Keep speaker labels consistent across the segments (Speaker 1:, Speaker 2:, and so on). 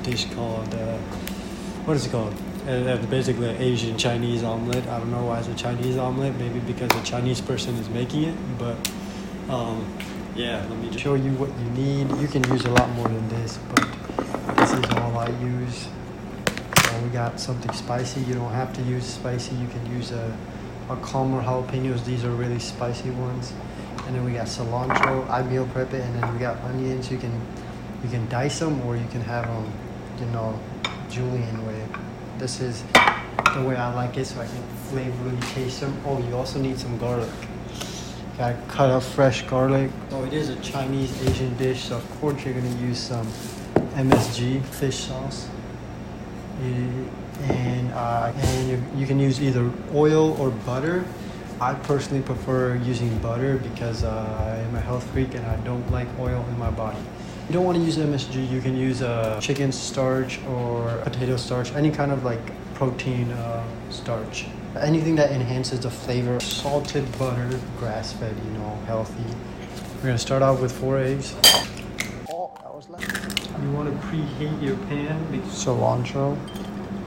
Speaker 1: dish called, what is it called? Basically an Asian Chinese omelet. I don't know why it's a Chinese omelet. Maybe because a Chinese person is making it. But yeah, let me just show you what you need. You can use a lot more than this, but this is all I use. So we got something spicy. You don't have to use spicy. You can use a calmer jalapeños. These are really spicy ones. And then we got cilantro. I meal prep it. And then we got onions. You can dice them, or you can have them, you know, julienne way. This is the way I like it, so I can flavorfully taste them. Oh, you also need some garlic. Gotta cut up fresh garlic. Oh, it is a Chinese Asian dish, so of course you're gonna use some MSG fish sauce. And you can use either oil or butter. I personally prefer using butter because I am a health freak and I don't like oil in my body. You don't want to use MSG, you can use chicken starch or potato starch, any kind of like protein starch. Anything that enhances the flavor. Salted butter, grass-fed, you know, healthy. We're gonna start off with 4 eggs. Oh, that was loud. You want to preheat your pan. Cilantro.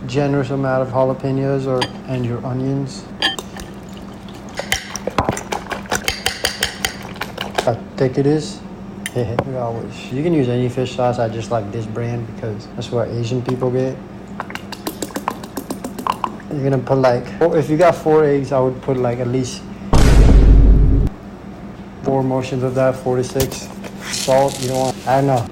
Speaker 1: Generous amount of jalapeños and your onions. How thick it is. You can use any fish sauce. I just like this brand because that's what Asian people get. You're gonna put like, if you got 4 eggs, I would put like at least 4 motions of that, 4 to 6. Salt, you don't want, I don't know.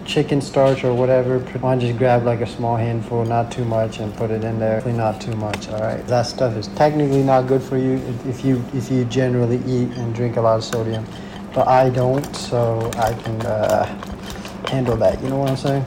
Speaker 1: Chicken starch or whatever. I just grab like a small handful, not too much, and put it in there. Definitely not too much, all right? That stuff is technically not good for you if you generally eat and drink a lot of sodium. But I don't, so I can handle that. You know what I'm saying?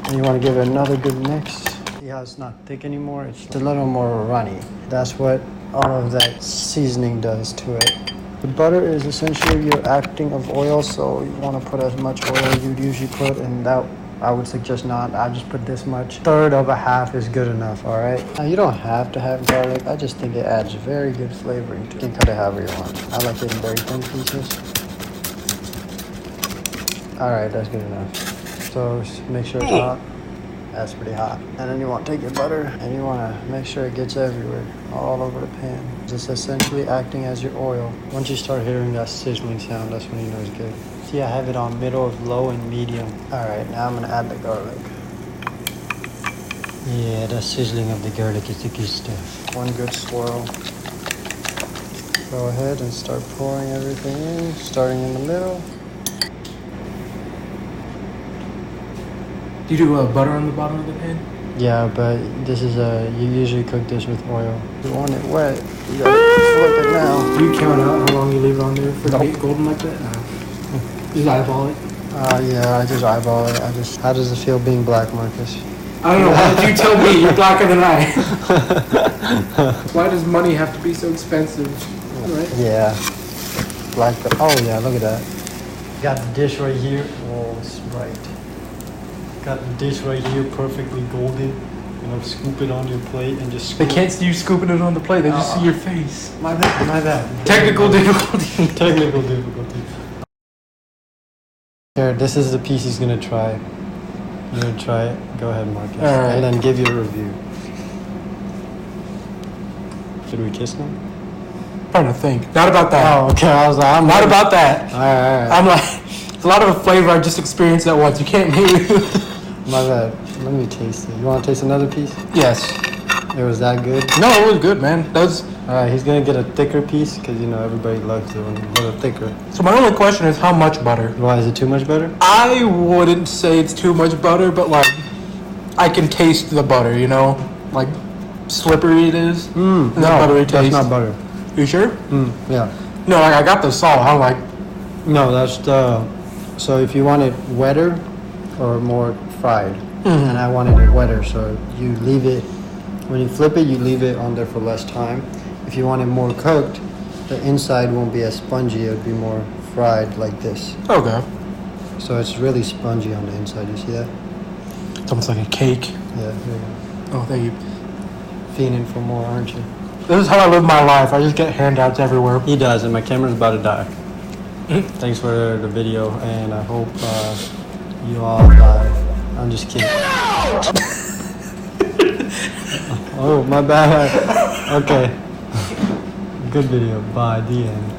Speaker 1: And you want to give it another good mix. See how it's not thick anymore? It's a little more runny. That's what all of that seasoning does to it. The butter is essentially your acting of oil, so you want to put as much oil as you'd usually put, and that I would suggest not. I just put this much. 1/3 of a half is good enough, all right? Now, you don't have to have garlic. I just think it adds very good flavoring to it. You can cut it however you want. I like it in very thin pieces. All right, that's good enough. So just make sure it's hot. That's pretty hot. And then you want to take your butter and you want to make sure it gets everywhere, all over the pan. Just essentially acting as your oil. Once you start hearing that sizzling sound, that's when you know it's good. See, I have it on middle, low, and medium. All right, now I'm going to add the garlic. Yeah, the sizzling of the garlic is the good stuff. One good swirl. Go ahead and start pouring everything in, starting in the middle.
Speaker 2: Do you do butter on the bottom of the pan?
Speaker 1: Yeah, but this is you usually cook this with oil. If you want it wet, you gotta flip it now.
Speaker 2: Do you count out how long you leave it on there for it to get golden like that? No. Just eyeball it?
Speaker 1: Yeah, I just eyeball it. How does it feel being black, Marcus?
Speaker 2: I don't know, why did you tell me? You're blacker than I. Why does money have to be so expensive? Right?
Speaker 1: Yeah. Black, oh yeah, look at that. Got the dish right here. Oh, it's right. Got the dish right here, perfectly golden. You know, scoop it on your plate and just
Speaker 2: They can't see you scooping it on the plate, they just see your face.
Speaker 1: My bad.
Speaker 2: Technical difficulty.
Speaker 1: Technical difficulty. Here, this is the piece he's gonna try. You're gonna try it? Go ahead, Marcus.
Speaker 2: All right.
Speaker 1: And then give your review. Should we kiss now?
Speaker 2: I'm trying to think. Not about that.
Speaker 1: Oh, okay. I was like, I'm
Speaker 2: not about that.
Speaker 1: All right.
Speaker 2: I'm like, it's a lot of a flavor I just experienced at once. You can't make it.
Speaker 1: My bad. Let me taste it. You want to taste another piece?
Speaker 2: Yes.
Speaker 1: It was that good?
Speaker 2: No, it was good, man. That was.
Speaker 1: All right, he's gonna get a thicker piece because you know everybody loves it when a little thicker.
Speaker 2: So my only question is, how much butter?
Speaker 1: Why is it too much butter?
Speaker 2: I wouldn't say it's too much butter, but like, I can taste the butter. You know, like slippery it is.
Speaker 1: No,
Speaker 2: buttery
Speaker 1: that's
Speaker 2: taste.
Speaker 1: not butter.
Speaker 2: You sure?
Speaker 1: Yeah.
Speaker 2: No, like I got the salt. I'm like.
Speaker 1: No, that's the. So if you want it wetter or more fried, and I wanted it wetter, so you leave it. When you flip it, you leave it on there for less time. If you want it more cooked, the inside won't be as spongy. It would be more fried like this.
Speaker 2: Okay.
Speaker 1: So it's really spongy on the inside. You see that?
Speaker 2: It's almost like a cake.
Speaker 1: Yeah. There you go.
Speaker 2: Oh, thank you.
Speaker 1: Fiending for more, aren't you?
Speaker 2: This is how I live my life. I just get handouts everywhere.
Speaker 1: He does, and my camera's about to die. Thanks for the video, and I hope you all die. I'm just kidding. Oh, my bad. Okay. Good video. Bye. The end.